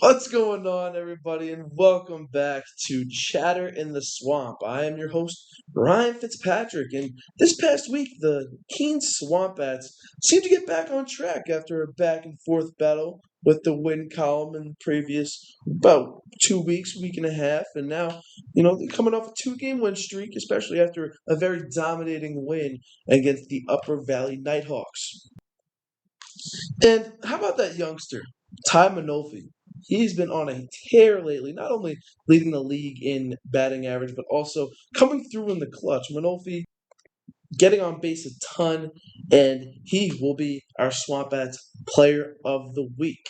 What's going on, everybody, and welcome back to Chatter in the Swamp. I am your host, Ryan Fitzpatrick, and this past week, the Keene SwampBats seemed to get back on track after a back and forth battle with the win column in the previous about 2 weeks, week and a half, and now, they're coming off a two-game win streak, especially after a very dominating win against the Upper Valley Nighthawks. And how about that youngster, Ty Manolfi? He's been on a tear lately, not only leading the league in batting average, but also coming through in the clutch. Manolfi getting on base a ton, and he will be our SwampBats Player of the Week.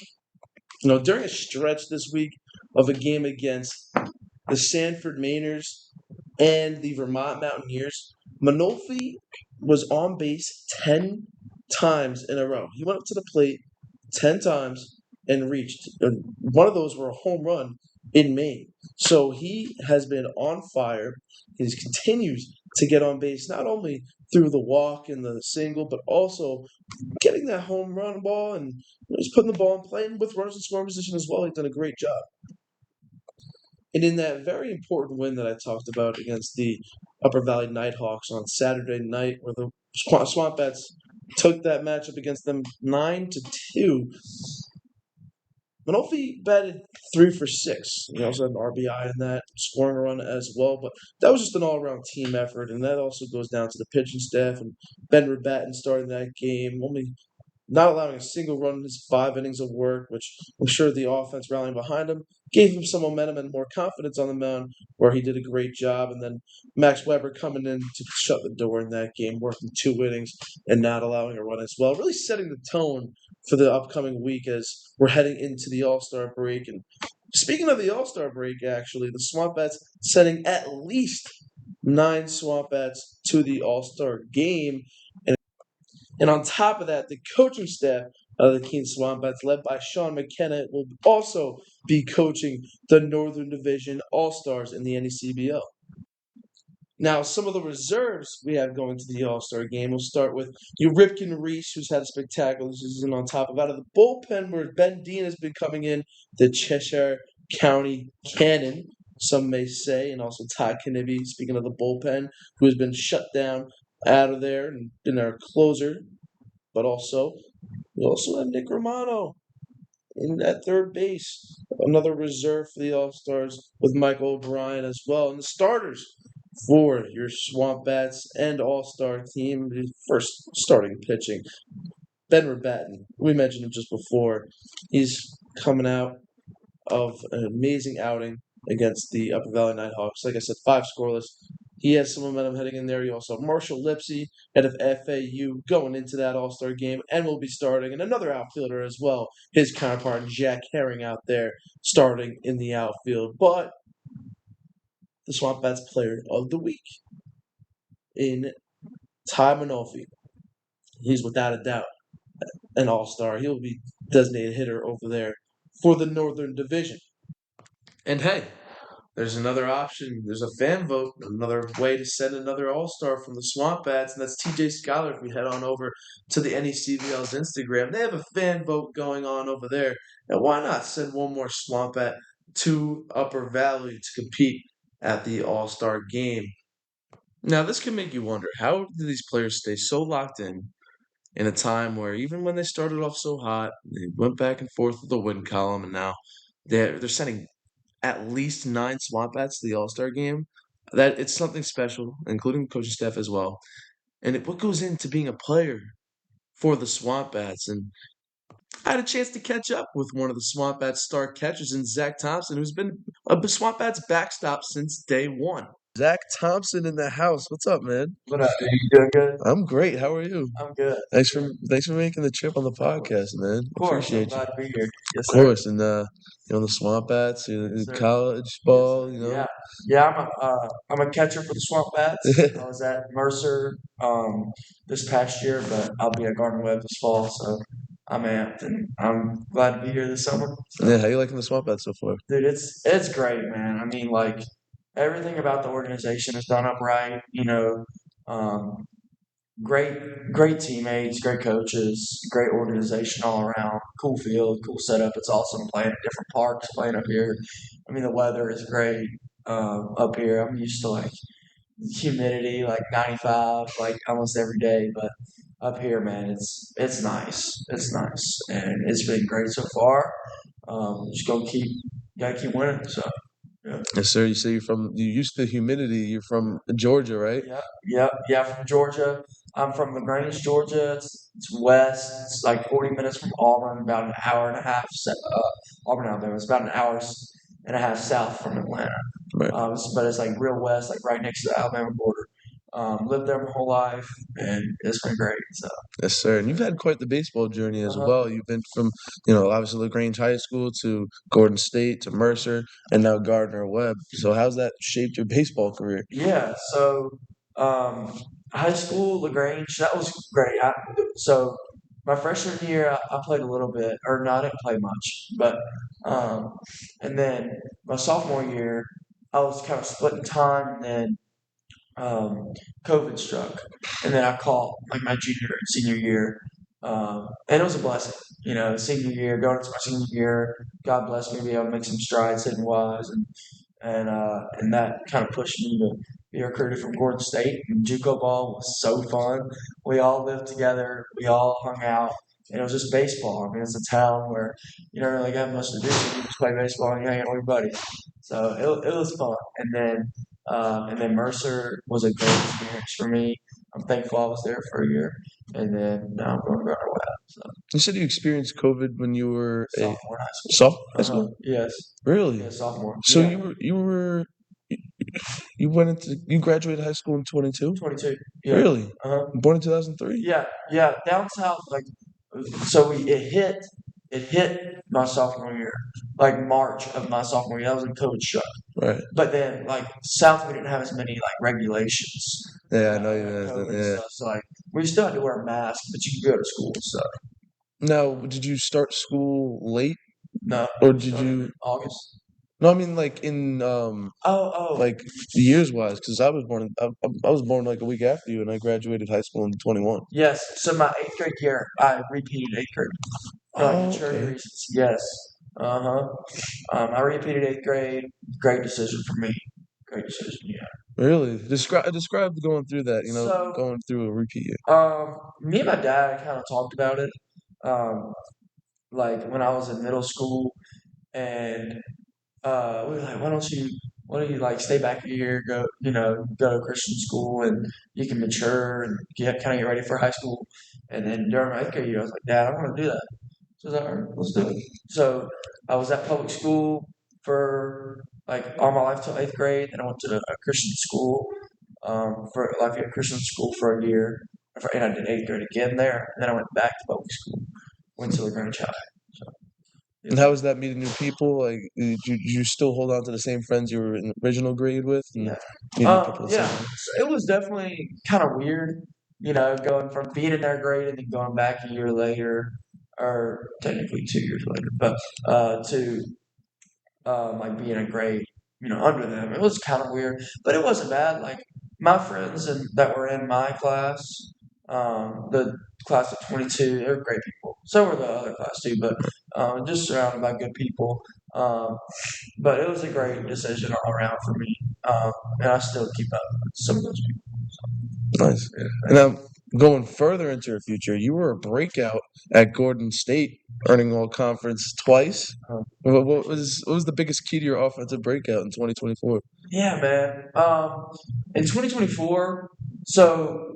During a stretch this week of a game against the Sanford Mainers and the Vermont Mountaineers, Manolfi was on base 10 times in a row. He went up to the plate 10 times and reached. One of those were a home run in Maine. So he has been on fire. He continues to get on base, not only through the walk and the single, but also getting that home run ball, and he's putting the ball in play, and with runners in scoring position as well. He's done a great job. And in that very important win that I talked about against the Upper Valley Nighthawks on Saturday night, where the SwampBats took that matchup against them 9-2, Manolfi batted 3 for 6. He also had an RBI in that, scoring a run as well. But that was just an all-around team effort, and that also goes down to the pitching staff. And Ben Rabatin starting that game, only not allowing a single run in his 5 innings of work, which I'm sure the offense rallying behind him gave him some momentum and more confidence on the mound, where he did a great job. And then Max Weber coming in to shut the door in that game, working 2 innings and not allowing a run as well, really setting the tone for the upcoming week as we're heading into the All-Star break. And speaking of the All-Star break, actually, the SwampBats sending at least 9 SwampBats to the All-Star game. And on top of that, the coaching staff of the Keene SwampBats, led by Sean McKenna, will also be coaching the Northern Division All-Stars in the NECBL. Now, some of the reserves we have going to the All-Star game. We'll start with Ripken Reese, who's had a spectacular season on top of out of the bullpen, where Ben Dean has been coming in, the Cheshire County Cannon, some may say, and also Todd Knibbie, speaking of the bullpen, who has been shut down out of there and been our closer. But we also have Nick Romano in at third base, another reserve for the All-Stars with Michael O'Brien as well. And the starters for your SwampBats and All-Star team, first starting pitching, Ben Rabatin. We mentioned him just before. He's coming out of an amazing outing against the Upper Valley Nighthawks. Like I said, 5 scoreless. He has some momentum heading in there. You also have Marshall Lipsy, head of FAU, going into that All-Star game and will be starting. And another outfielder as well, his counterpart, Jack Herring, out there starting in the outfield. But the SwampBats Player of the Week in Ty Manolfi. He's without a doubt an All-Star. He'll be designated hitter over there for the Northern Division. And hey, there's another option. There's a fan vote, another way to send another All-Star from the SwampBats, and that's TJ Scholar. If we head on over to the NECBL's Instagram, they have a fan vote going on over there. And why not send one more SwampBat to Upper Valley to compete at the All-Star game? Now, this can make you wonder, how do these players stay so locked in a time where even when they started off so hot, they went back and forth with the win column, and now they're sending at least 9 SwampBats to the All-Star game? That it's something special, including coaching staff as well. And what goes into being a player for the SwampBats? And I had a chance to catch up with one of the SwampBats star catchers in Zack Thompson, who's been a SwampBats backstop since day one. Zack Thompson in the house. What's up, man? What up, dude? You doing good? I'm great. How are you? I'm good. Thanks for making the trip on the podcast, man. Of course, I'm Appreciate you. glad to be here. Yes, Of sir. course, and the SwampBats, Yes, sir. college ball, Yeah. I'm a catcher for the SwampBats. I was at Mercer this past year, but I'll be at Gardner-Webb this fall, so I'm amped and I'm glad to be here this summer. So, Yeah, how you liking the SwampBats so far? dude, it's great, man. I mean, like everything about the organization is done up right. Um, great teammates, great coaches, great organization all around. Cool field, cool setup. It's awesome playing at different parks, playing up here. I mean, the weather is great up here. I'm used to like humidity, like 95, like almost every day. But up here, man, it's nice. It's nice, and it's been great so far. Just gotta keep winning. So. Yeah. Yes, sir. You say you used to humidity. You're from Georgia, right? Yeah. From Georgia. I'm from LaGrange, Georgia. It's west. It's like 40 minutes from Auburn, about an hour and a half. Auburn, Alabama. It's about an hour and a half south from Atlanta. Right. But it's like real west, like right next to the Alabama border. Lived there my whole life, and it's been great. So. Yes, sir. And you've had quite the baseball journey as Uh-huh. well. You've been from, obviously LaGrange High School to Gordon State to Mercer and now Gardner-Webb. So how's that shaped your baseball career? Yeah. So, high school, LaGrange, that was great. So my freshman year, I played a little bit, or no, I didn't play much, but and then my sophomore year, I was kind of splitting time, and then COVID struck, and then I caught like my junior and senior year, and it was a blessing. Senior year, going into my senior year, God blessed me to be able to make some strides hitting wise, and that kind of pushed me to be recruited from Gordon State. And JUCO ball was so fun. We all lived together. We all hung out. And it was just baseball. I mean, it's a town where you don't really got much to do. So you just play baseball and you hang out with your buddies. So it was fun. And then Mercer was a great experience for me. I'm thankful I was there for a year. And then now I'm going to Gardner-Webb. So You said you experienced COVID when you were sophomore in high school. sophomore high school? Yes. Really? Yeah, sophomore. So Yeah. you graduated high school in 22? 22. Yeah. Really? Uh-huh. Born in 2003? Yeah. Down south, like, so it hit my sophomore year, like March of my sophomore year. That was when COVID struck. Right. But then, like, south, we didn't have as many like regulations. Yeah, I know you Like guys. COVID and Yeah. stuff. So like, we still had to wear a mask, but you could go to school and stuff. Now, did you start school late, No. or we did started you? in August? No, I mean like in Oh. like years wise, because I was born like a week after you, and I graduated high school in 21. Yes. So my 8th grade year, I repeated 8th grade. For like maturity Okay. reasons. Yes. Uh-huh. I repeated 8th grade. Great decision for me. Great decision, yeah. Really? Describe going through that. So, Going through a repeat year. me and my dad kind of talked about it, um, like when I was in middle school, and we were like, why don't you like stay back a year, go to Christian school, and you can mature and get ready for high school. And then during my 8th grade year, I was like, Dad, I want to do that. So I was like, all right, let's do it. So I was at public school for like all my life till 8th grade. Then I went to a Christian school, for Lafayette Christian School for a year, and I did 8th grade again there. And then I went back to public school, went to LaGrange High. So, And how was that meeting new people? Like, did you still hold on to the same friends you were in the original grade with, and yeah. meeting new people? Yeah. So it was definitely kind of weird, going from being in their grade and then going back a year later, or technically 2 years later, but to like being a grade, under them. It was kind of weird, but it wasn't bad. Like my friends that were in my class, the class of 22, they were great people. So were the other class too, but just surrounded by good people. But it was a great decision all around for me, and I still keep up with some of those people. Nice. Yeah. And now, going further into your future, you were a breakout at Gordon State, earning all conference twice. Uh, What was the biggest key to your offensive breakout in 2024? Yeah, man. In 2024, so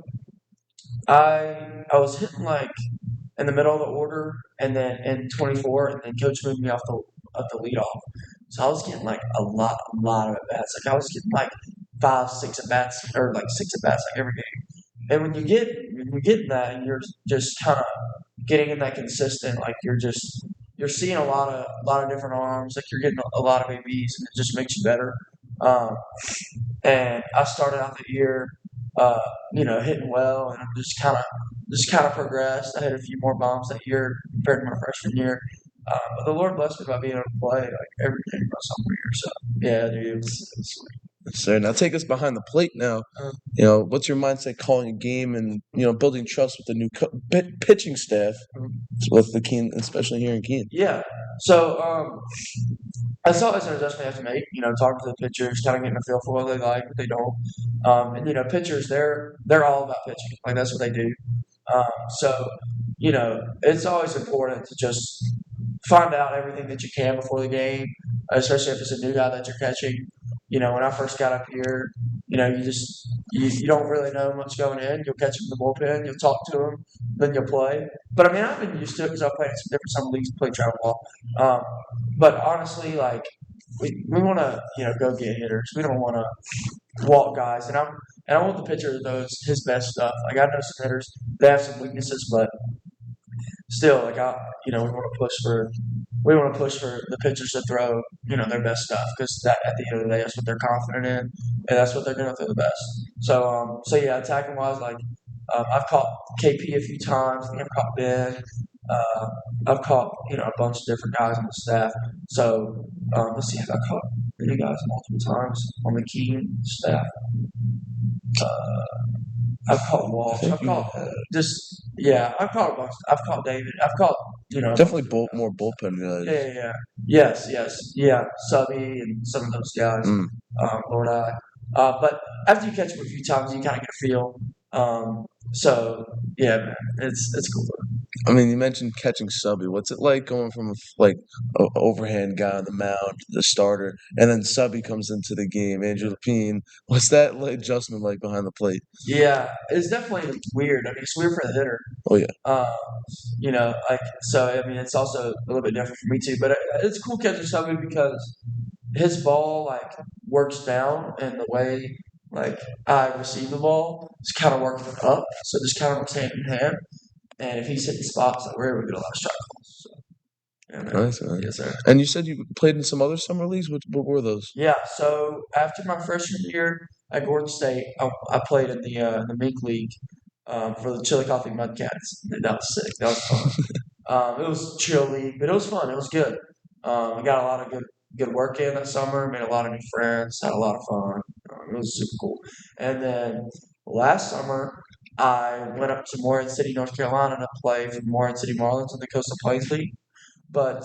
I was hitting like in the middle of the order, and then in 24, and then coach moved me off the leadoff. So I was getting like a lot of at bats. Like I was getting like 5, 6 at bats, or like 6 at bats like every game. And when you get in that, and you're just kind of getting in that consistent, like you're seeing a lot of different arms, like you're getting a lot of ABs, and it just makes you better. Um, and I started out the year, uh, hitting well, and I'm just kind of progressed. I hit a few more bombs that year compared to my freshman year. But the Lord blessed me by being able to play like every day my sophomore year. So yeah, dude, it was sweet. So now take us behind the plate now. Uh, What's your mindset calling a game and building trust with the new pitching staff with the Keene, especially here in Keene? yeah. So that's always an adjustment you have to make. Talking to the pitchers, kind of getting a feel for what they like, what they don't. And pitchers, they're all about pitching. Like that's what they do. Um, so it's always important to just find out everything that you can before the game, especially if it's a new guy that you're catching. When I first got up here, you don't really know much going in. You'll catch him in the bullpen, you'll talk to him, then you'll play. But I mean, I've been used to it because I've played in some different summer leagues, played travel ball. Um, but honestly, like we want to go get hitters. We don't want to walk guys, and I want the pitcher that throws his best stuff. Like I know some hitters, they have some weaknesses, but still, like we want to push for the pitchers to throw their best stuff because that at the end of the day that's what they're confident in and that's what they're going to throw the best. So yeah, attacking wise, like I've caught KP a few times. I think I've caught Ben. Uh, I've caught a bunch of different guys on the staff. So let's see if I caught any guys multiple times on the Keene staff. I've caught Walsh. I've caught I've caught a bunch. I've caught David. I've caught Definitely more bullpen guys. yeah. Yes. Yeah. Subby and some of those guys. Lord I. But after you catch them a few times, you kind of get a feel. So yeah, man, it's cool. I mean, you mentioned catching Subby. What's it like going from like a overhand guy on the mound to the starter, and then Subby comes into the game, Andrew Lapine? What's that adjustment like behind the plate? Yeah, it's definitely weird. I mean, it's weird for the hitter. Oh yeah. Like so. I mean, it's also a little bit different for me too. But it's cool catching Subby because his ball like works down, and the way like I receive the ball is kind of working up. So just kind of works hand in hand. And if he's hitting spots, like we're able to get a lot of strike calls. So, yeah, man. Nice, man. Yes, sir. And you said you played in some other summer leagues. What were those? Yeah. So after my freshman year at Gordon State, I played in the Mink League for the Chillicothe Mudcats. That was sick. That was fun. It was chill league, but it was fun. It was good. I got a lot of good work in that summer. Made a lot of new friends. Had a lot of fun. It was super cool. And then last summer, I went up to Morehead City, North Carolina, to play for Morehead City Marlins in the Coastal Plains League. But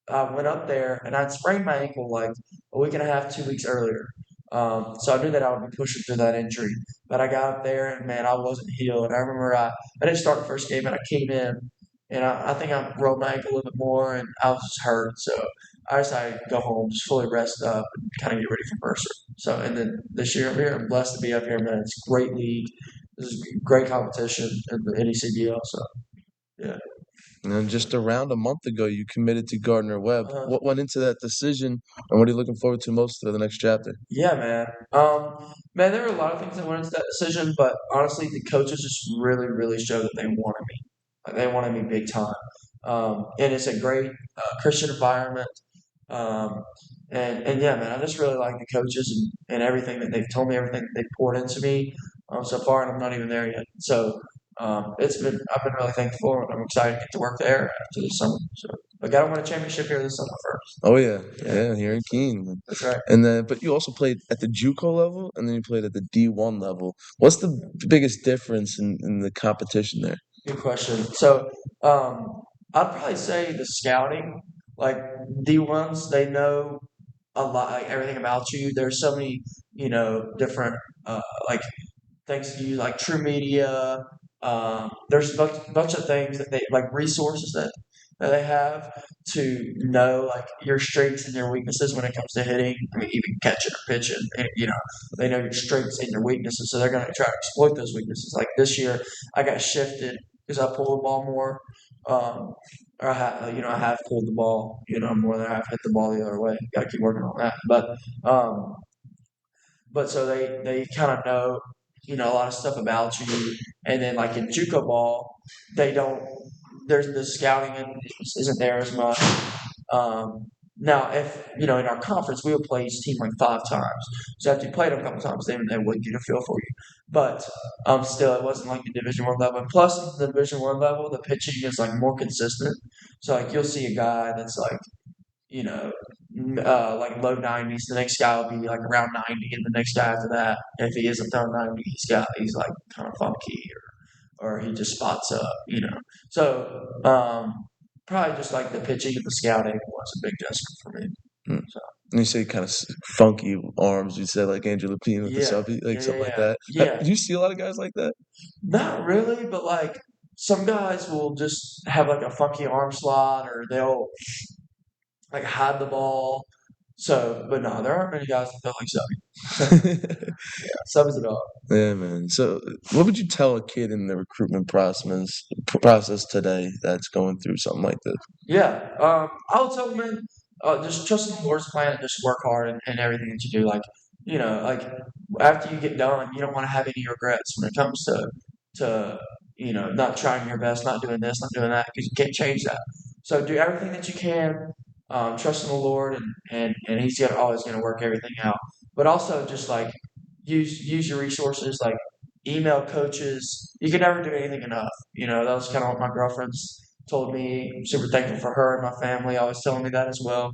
I went up there and I'd sprained my ankle like a week and a half, 2 weeks earlier. So I knew that I would be pushing through that injury. But I got up there and man, I wasn't healed. I remember I didn't start the first game and I came in and I think I rolled my ankle a little bit more and I was just hurt. So I decided to go home, just fully rest up and kind of get ready for Mercer. So and then this year I'm here. I'm blessed to be up here, man. It's a great league. This is great competition in the NECBL. So yeah. And then just around a month ago, you committed to Gardner-Webb. Uh, What went into that decision, and what are you looking forward to most for the next chapter? yeah, man. Man, there were a lot of things that went into that decision, but honestly, the coaches just really, really showed that they wanted me. Like they wanted me big time. And it's a great Christian environment. Um, and yeah, man, I just really like the coaches and everything that they've told me, everything that they've poured into me so far, and I'm not even there yet. So I've been really thankful, and I'm excited to get to work there after this summer. So, but got to win a championship here this summer first. Oh yeah, here in Keene. That's right. And then, but you also played at the JUCO level, and then you played at the D1 level. What's the biggest difference in the competition there? Good question. So, I'd probably say the scouting, like D1s, they know a lot, like everything about you. There's so many, different, like things to use, like True Media. There's a bunch of things that they like resources that they have to know like your strengths and your weaknesses when it comes to hitting. I mean, even catching or pitching. And, they know your strengths and your weaknesses, so they're going to try to exploit those weaknesses. Like this year, I got shifted because I pulled the ball more. Or I have pulled the ball, more than I have hit the ball the other way. Got to keep working on that. But so they kind of know, a lot of stuff about you. And then like in JUCO ball, they don't. There's the scouting isn't there as much. Now, if in our conference we would play each team like 5 times. So after you played them a couple times, they would get a feel for you. But still, it wasn't like the Division 1 level. And plus, the Division 1 level, the pitching is like more consistent. So like you'll see a guy that's like, like low 90s. The next guy will be like around 90, and the next guy after that, if he isn't throwing 90, he's like kind of funky or he just spots up, So probably just like the pitching and the scouting was a big adjustment for me. Mm. So And you say kind of funky arms. You said like Andrew Lapine with the yeah, subby, like something like yeah. that. Yeah. Do you see a lot of guys like that? Not really, but like some guys will just have like a funky arm slot or they'll like hide the ball. So, but no, there aren't many guys that feel like Subby. Yeah, Subby's a dog. Yeah, man. So, what would you tell a kid in the recruitment process today that's going through something like this? Yeah, I would tell them, man, just trust in the Lord's plan and just work hard and everything that you do. Like, like after you get done, you don't want to have any regrets when it comes to not trying your best, not doing this, not doing that, because you can't change that. So do everything that you can. Trust in the Lord, and He's always gonna work everything out. But also just like use your resources, like email coaches. You can never do anything enough. That was kind of what my girlfriend's told me. I'm super thankful for her and my family always telling me that as well.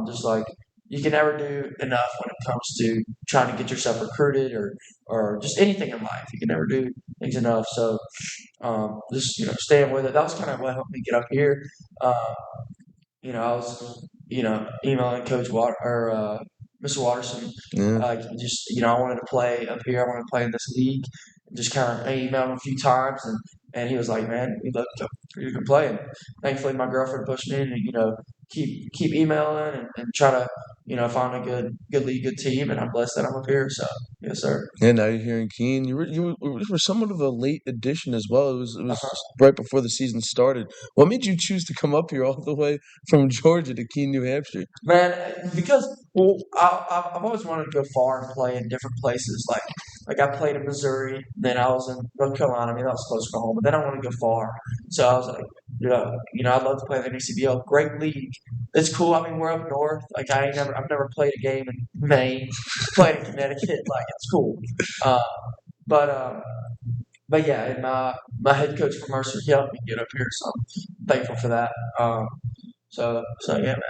Just like you can never do enough when it comes to trying to get yourself recruited or just anything in life. You can never do things enough. So just staying with it. That was kind of what helped me get up here. Um, I was, emailing Coach Water or Mr. Watterson. Yeah. I wanted to play up here. I wanted to play in this league. Just kind of emailed him a few times, and he was like, "Man, we'd love for you to come play." And thankfully, my girlfriend pushed me to, keep emailing and try to, find a good league, good team. And I'm blessed that I'm up here. So yes, sir. Yeah, now you're here in Keene. You were somewhat of a late addition as well. It was Uh-huh. right before the season started. What made you choose to come up here all the way from Georgia to Keene, New Hampshire? Man, because I've always wanted to go far and play in different places. Like I played in Missouri, then I was in North Carolina. I mean, that was closer to home, but then I want to go far. So I was like, I'd love to play in the NECBL. Great league. It's cool. I mean, we're up north. Like I've never played a game in Maine. Played in Connecticut. Like it's cool. Uh, but but yeah, and my head coach from Mercer, he helped me get up here, so I'm thankful for that. So yeah, man.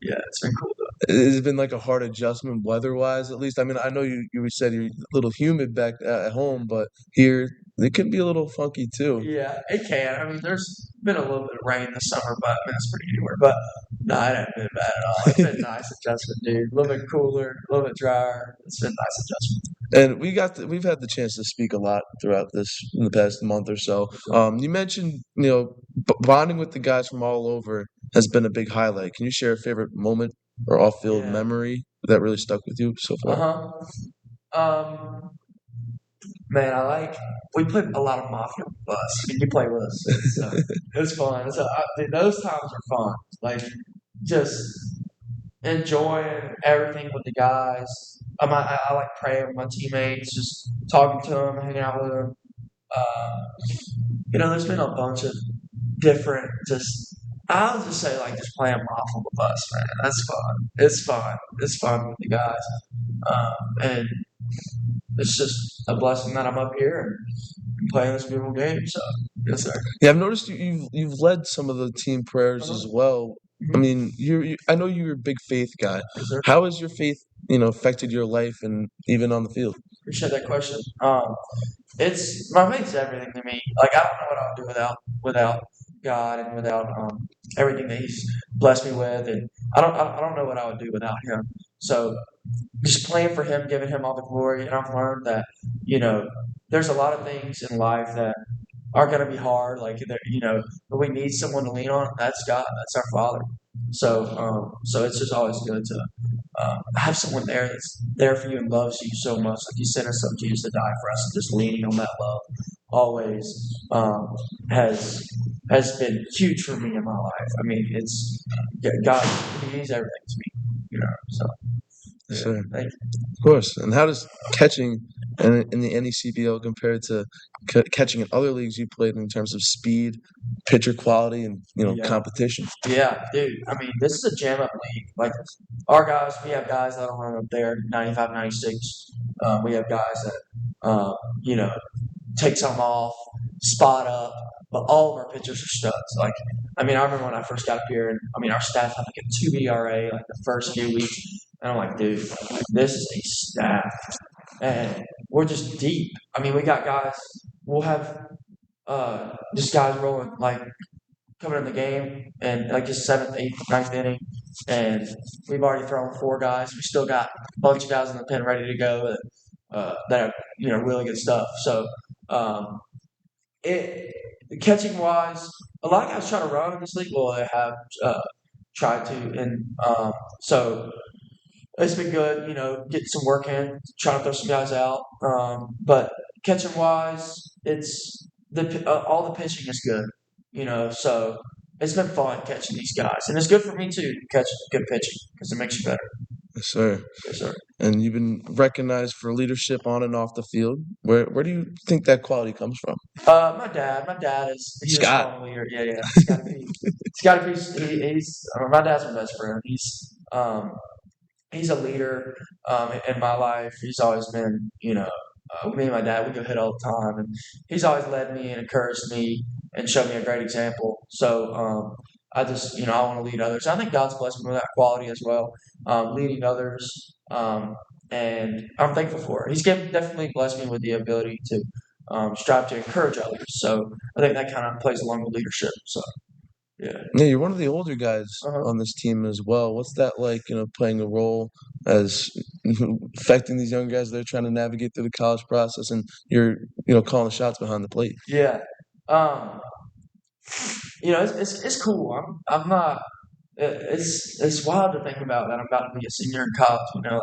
Yeah, it's been cool though. It's been like a hard adjustment weather-wise, at least. I mean, I know you said you're a little humid back at home, but here it can be a little funky too. Yeah, it can. I mean, there's been a little bit of rain this summer, but I mean, it's pretty anywhere. But no, it hasn't been bad at all. It's been a nice adjustment, dude. A little bit cooler, a little bit drier. It's been a nice adjustment. And we've had the chance to speak a lot throughout this in the past month or so. You mentioned, bonding with the guys from all over has been a big highlight. Can you share a favorite moment or off-field Yeah. memory that really stuck with you so Uh far? huh. Man, we played a lot of Mafia with us. You play with us, so it was fun. So dude, those times are fun. Like just enjoying everything with the guys. I like praying with my teammates, just talking to them, hanging out with them. Uh, there's been a bunch of different just. I'll just say like just playing Mafia with us, man. That's fun. It's fun. It's fun with the guys, and it's just a blessing that I'm up here and playing this beautiful game. So yes, sir. Yeah, I've noticed you've led some of the team prayers Uh-huh. as well. I Mhm. mean, I know you're a big faith guy. Yes, sir. How has your faith, affected your life and even on the field? Appreciate that question. It's my faith's everything to me. Like I don't know what I would do without God and without everything that He's blessed me with, and I don't know what I would do without Him. So just playing for Him, giving Him all the glory, and I've learned that there's a lot of things in life that are going to be hard. Like but we need someone to lean on. That's God. That's our Father. So it's just always good to have someone there that's there for you and loves you so much. Like you sent us son Jesus to die for us, and just leaning on that love always has has been huge for me in my life. I mean, it's God. He means everything to me. So Sure. thank you. Of course. And how does catching in the NECBL compare to catching in other leagues you played in terms of speed, pitcher quality, and Yeah. competition? Yeah, dude. I mean, this is a jam up league. Like we have guys that'll run up there 95, 96. We have guys that, take some off, spot up. but all of our pitchers are studs. Like, I mean, I remember when I first got up here, and I mean, our staff had like a 2 ERA like the first few weeks, and I'm like, dude, like, this is a staff, and we're just deep. I mean, we got guys. We'll have just guys rolling like coming in the game and like just seventh, eighth, ninth inning, and we've already thrown 4 guys. We still got a bunch of guys in the pen ready to go that are really good stuff. So um, it catching wise, a lot of guys try to run in this league. Well, they have tried to, and so it's been good. Getting some work in, trying to throw some guys out. But catching wise, it's all the pitching is good. So it's been fun catching these guys, and it's good for me too to catch good pitching because it makes you better. Yes, sir. Yes, sir. And you've been recognized for leadership on and off the field. Where do you think that quality comes from? My dad he's a Scott. strong leader. Yeah. It's got to be. It's got to be. He's my dad's my best friend. He's a leader in my life. He's always been, me and my dad, we go hit all the time, and he's always led me and encouraged me and showed me a great example. So I just, I want to lead others. I think God's blessed me with that quality as well, leading others, and I'm thankful for it. Definitely blessed me with the ability to strive to encourage others. So I think that kind of plays along with leadership. So yeah. Yeah, you're one of the older guys Uh-huh. on this team as well. What's that like, playing a role as affecting these young guys? They're trying to navigate through the college process, and you're, calling the shots behind the plate. Yeah. Um, it's cool. I'm not. It's wild to think about that I'm about to be a senior in college. Like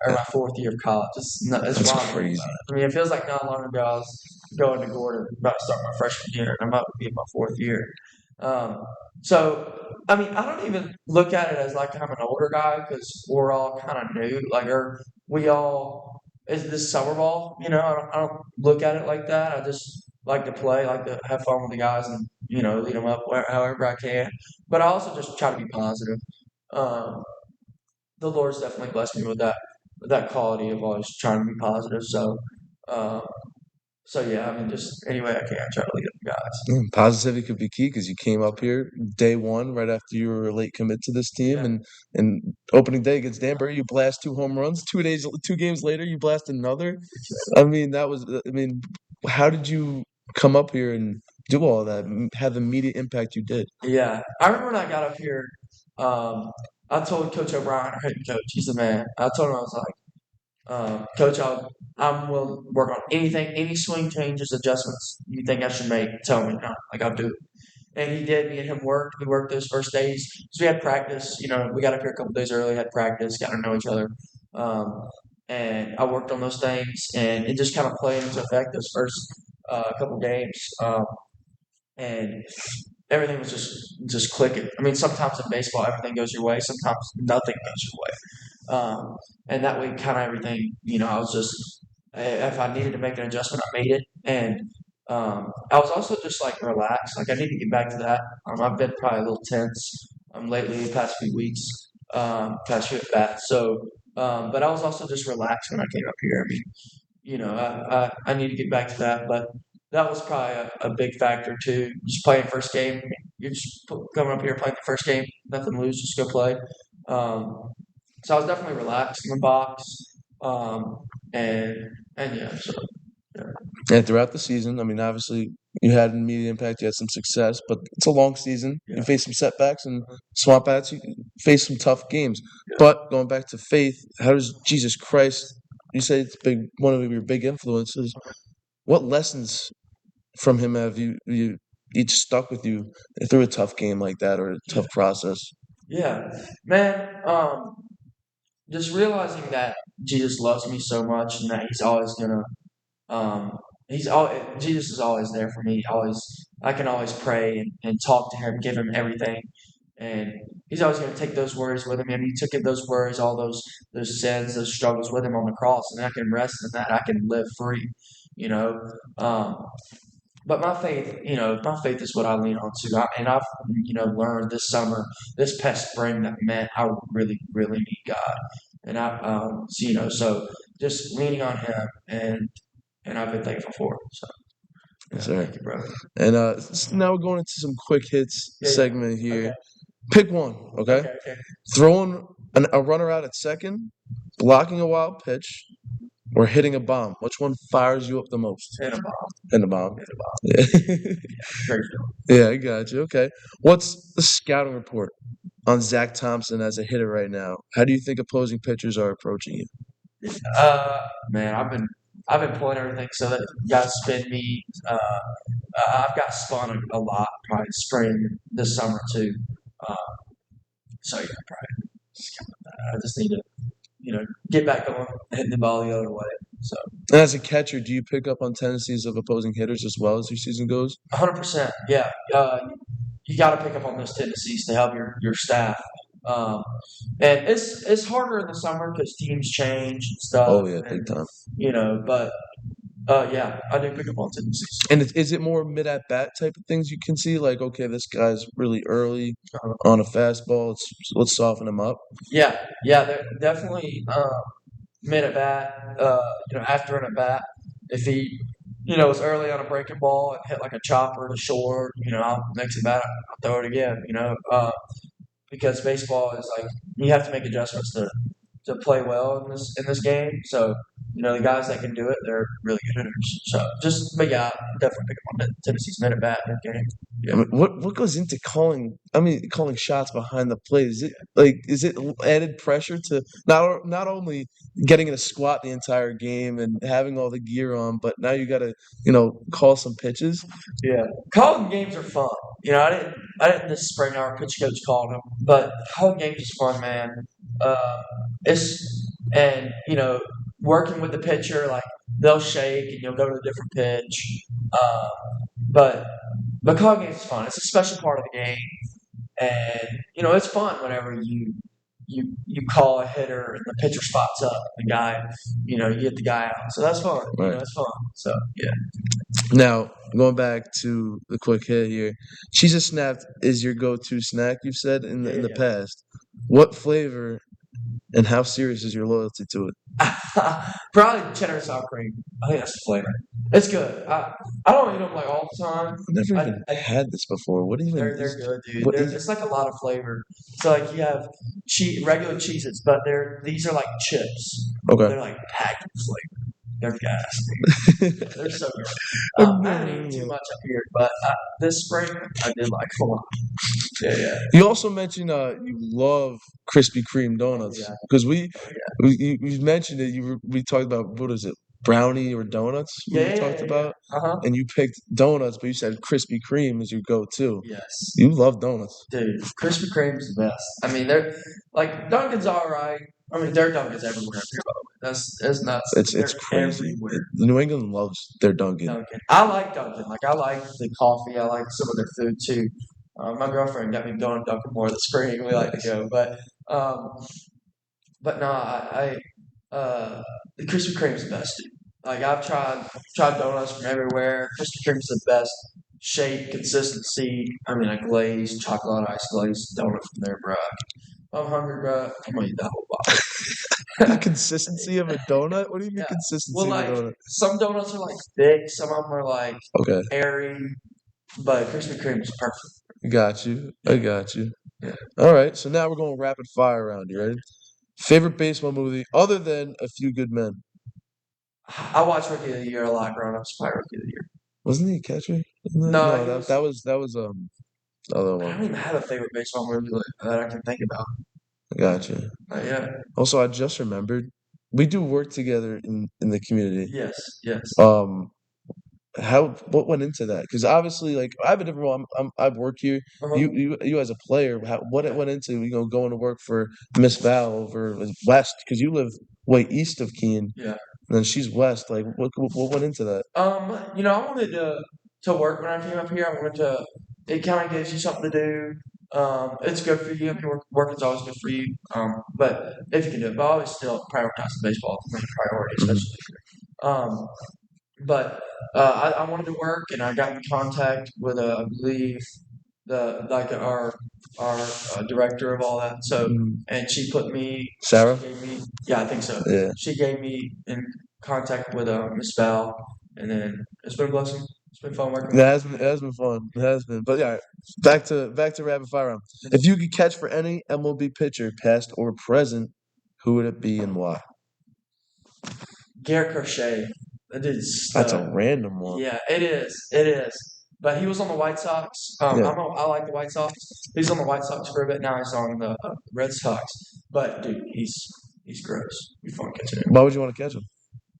or my 4th year of college. It's That's wild. crazy. I mean, it feels like not long ago I was going to Gordon, about to start my freshman year, and I'm about to be in my 4th year. Um, so I mean, I don't even look at it as like I'm an older guy because we're all kind of new. Like, or we all is this summer ball. I don't look at it like that. I just like to play, like to have fun with the guys, and lead them up however I can. But I also just try to be positive. Um, the Lord's definitely blessed me with that quality of always trying to be positive. Uh, so yeah, I mean, just any way I can, I try to lead up the guys. Positivity could be key because you came up here day one right after you were a late commit to this team, Yeah. and opening day against Danbury, you blast 2 home runs. 2 games later, you blast another. I mean, how did you come up here and do all that, have the immediate impact you did? Yeah, I remember when I got up here. Um, I told Coach O'Brien, our head coach, he's the man. I told him I was like, Coach, I'm willing to work on anything, any swing changes, adjustments you think I should make. Tell me, like I'll do it. And he did. Me and him worked. We worked those first days. So we had practice. We got up here a couple days early, had practice, got to know each other. Um, and I worked on those things, and it just kind of played into effect those first couple games. And everything was just clicking. I mean, sometimes in baseball everything goes your way, sometimes nothing goes your way. And that way, kind of everything. I was just if I needed to make an adjustment, I made it, and I was also just like relaxed. Like I need to get back to that. I've been probably a little tense lately, the past few weeks, past few at bats. So, but I was also just relaxed when I came up here. I mean, I need to get back to that, but that was probably a big factor too. Just playing first game, you're just coming up here playing the first game, nothing to lose, just go play. Um, so I was definitely relaxed in the box, um, and and yeah, so yeah. And throughout the season, I mean, obviously you had an immediate impact, you had some success, but it's a long season. You Yeah. face some setbacks and swamp bats, you face some tough games. Yeah. But going back to faith, how does Jesus Christ, you say it's one of your big influences. What lessons from him have you each stuck with you through a tough game like that or a tough process? Yeah, man. Just realizing that Jesus loves me so much, and that He's always gonna Jesus is always there for me. Always, I can always pray and talk to him, give him everything, and he's always going to take those worries with him. I mean, he took those worries, all those sins, those struggles with him on the cross, and I can rest in that. I can live free, you know. Um, but my faith is what I lean on to. And I've learned this summer, this past spring, that man, I really, really need God, and so just leaning on Him and I've been thankful for it. So Yes, Yeah, sir. thank you, bro. And now we're going into some quick hits Yeah, yeah. segment here. Okay. Pick one, okay? Okay. Throwing a runner out at second, blocking a wild pitch, or hitting a bomb. Which one fires you up the most? Hit a bomb. Hitting a bomb. Hit a bomb. Yeah. Great feeling. Yeah, I got you. Okay. What's the scouting report on Zack Thompson as a hitter right now? How do you think opposing pitchers are approaching you? Man, I've been pulling everything so that you guys spin me. I've got spun a lot, probably spring this summer too. Uh, so yeah, probably I just need to, get back going, hitting the ball the other way. So And as a catcher, do you pick up on tendencies of opposing hitters as well as your season goes? 100%, yeah. You got to pick up on those tendencies to help your staff. Um, and it's harder in the summer because teams change and stuff. Oh yeah, and, big time. But yeah, I do pick up on tendencies. And is it more mid at bat type of things you can see? Like, okay, this guy's really early Uh, on a fastball. Let's soften him up. yeah, they're definitely mid at bat. After an at bat, if he was early on a breaking ball and hit like a chopper to short, I'll next at bat I'll throw it again. Because baseball is like you have to make adjustments to play well in this game. So the guys that can do it, they're really good hitters. So but yeah, definitely pick up on Tennessee's mid at bat in that game. I mean, what goes into calling? I mean, calling shots behind the plate. Is it added pressure to not only getting in a squat the entire game and having all the gear on, but now you got to call some pitches. Yeah, calling games are fun. I didn't this spring. Our pitch coach called them, but calling games is fun, man. It's and working with the pitcher, like they'll shake and you'll go to a different pitch. But calling games is fun. It's a special part of the game, and it's fun whenever you call a hitter and the pitcher spots up the guy. You get the guy out, so that's fun. Right. It's fun. So yeah. Now, going back to the quick hit here, Cheez-It Snap'd is your go-to snack, you've said in the past. What flavor and how serious is your loyalty to it? Probably cheddar and sour cream. I think that's the flavor. It's good. I don't eat them like all the time. I've never even had this before. What even They're good, dude. It's like a lot of flavor. So like you have regular Cheez-Its, but these are like chips. Okay. They're like packed with flavor. They're gas, dude. They're so good. I haven't eaten too much up here, but this spring I did like a lot. Yeah. You also mentioned you love Krispy Kreme donuts because you mentioned it. We talked about what is it, brownie or donuts? Talked about, and you picked donuts, but you said Krispy Kreme is your go-to. Yes, you love donuts, dude. Krispy Kreme is the best. I mean, they're like Dunkin's all right. I mean, there are Dunkins everywhere up here, by the way. That's nuts. It's crazy. Everywhere. New England loves their Dunkin'. I like Dunkin'. Like I like the coffee. I like some of their food too. My girlfriend got me going to Dunkin' more this spring. We like to go, but no, the Krispy Kreme's the best, dude. Like I've tried donuts from everywhere. Krispy Kreme's the best shape, consistency. I mean, a glazed chocolate ice glazed donut from there, bro. I'm hungry, bro. I'm gonna eat that whole box. The consistency of a donut? What do you mean consistency of a donut? Some donuts are like thick, some of them are like okay, airy, but Krispy Kreme is perfect. Got you. I got you. Yeah. All right, so now we're going rapid fire round. You ready? Favorite baseball movie other than A Few Good Men? I watched Rookie of the Year a lot growing up. Probably Rookie of the Year. Wasn't he a catcher? No, that was the other one. I don't even have a favorite baseball movie that I can think about. Gotcha. Yeah. Also, I just remembered we do work together in the community. Yes. What went into that? Because obviously, like I have a different role. I work here. You as a player, what it went into going to work for Miss Val over West because you live way east of Keene. Yeah. And then she's west. Like what went into that? I wanted to work when I came up here. I wanted to. It kind of gives you something to do. It's good for you. I mean, working's always good for you. But if you can do it, but I always still prioritize the baseball as the main priority, especially. But I wanted to work, and I got in contact with I believe our director of all that. So and she put me. Sarah. She gave me, I think so. Yeah. She gave me in contact with Miss Val, and then it's been a blessing. It's been fun working It with has been, it has been fun. It has been. But yeah, back to rapid fire round. you. If you could catch for any MLB pitcher, past or present, who would it be and why? Garrett Crochet, that dude's That's a stud. random one. Yeah, it is. It is. But he was on the White Sox. Yeah. I like the White Sox. He's on the White Sox for a bit now. He's on the Red Sox. But dude, he's gross. Be fun catching him. Why would you want to catch him?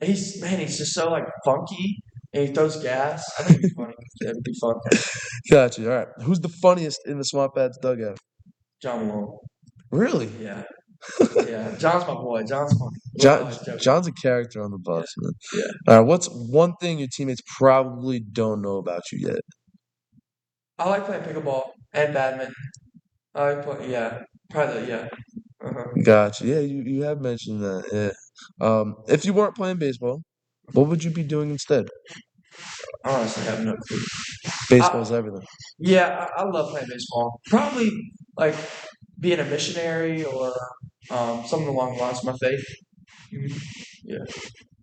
He's just so like funky, and he throws gas. I think it'd be funny. It'd be fun. Gotcha. All right. Who's the funniest in the SwampBats dugout? John Malone. Really? Yeah, yeah. John's my boy. John's funny. John, John's a character on the Yeah, bus, man. yeah. All right. What's one thing your teammates probably don't know about you yet? I like playing pickleball and badminton. I like play. Yeah, probably. Yeah. Uh-huh. Gotcha. Yeah, you have mentioned that. Yeah. If you weren't playing baseball, what would you be doing instead? I honestly have no clue. Baseball's I, everything. yeah, I love playing baseball. Probably like being a missionary or something along the lines of my faith. Mhm. Yeah. Yes,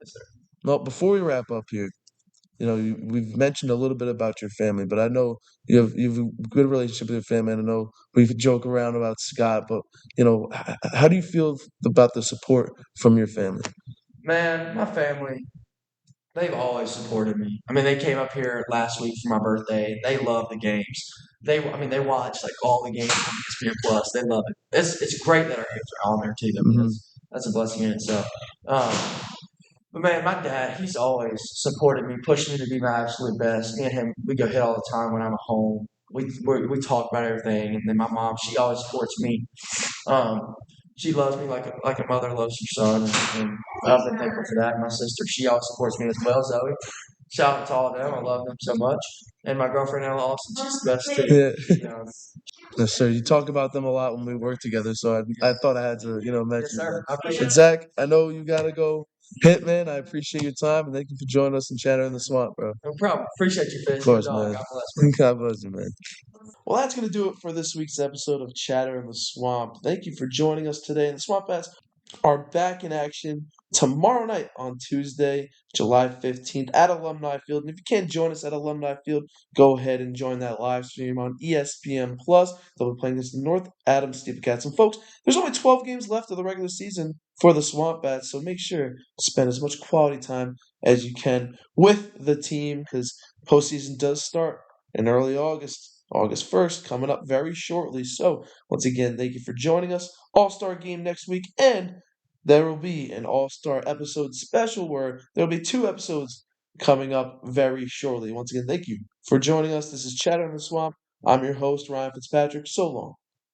sir. Well, before we wrap up here, we've mentioned a little bit about your family, but I know you have a good relationship with your family, and I know we joke around about Scott, but how do you feel about the support from your family? Man, my family, they've always supported me. I mean, they came up here last week for my birthday. They love the games. They watch like all the games on ESPN Plus. They love it. It's great that our games are on there too. Though. Hmm. That's a blessing in itself. Um, but man, my dad, he's always supported me, pushed me to be my absolute best. Me and him, we go hit all the time when I'm at home. We talk about everything, and then my mom, she always supports me. Um, she loves me like a mother loves her son, and I've been thankful for that. And my sister, she always supports me as well, Zoe. Shout out to all of them. I love them so much. And my girlfriend Ella Austin, she's the best too. Yeah. You know. Yes, sir. You talk about them a lot when we work together, so I thought I had to, Yes, mention that. sir. I appreciate But it. Zach, I know you gotta go hit, man. I appreciate your time, and thank you for joining us in Chatter in the Swamp, bro. No problem. Appreciate you, Of Fizz. You're a course, dog. man. God bless. God bless you, man. Well, that's going to do it for this week's episode of Chatter in the Swamp. Thank you for joining us today. And the Swamp Bats are back in action tomorrow night on Tuesday, July 15th at Alumni Field. And if you can't join us at Alumni Field, go ahead and join that live stream on ESPN Plus. They'll be playing against the North Adams Steelcats. And folks, there's only 12 games left of the regular season for the Swamp Bats, so make sure to spend as much quality time as you can with the team because postseason does start in early August, August 1st, coming up very shortly. So, once again, thank you for joining us. All-Star game next week, and there will be an All-Star episode special where there will be 2 episodes coming up very shortly. Once again, thank you for joining us. This is Chatter in the Swamp. I'm your host, Ryan Fitzpatrick. So long.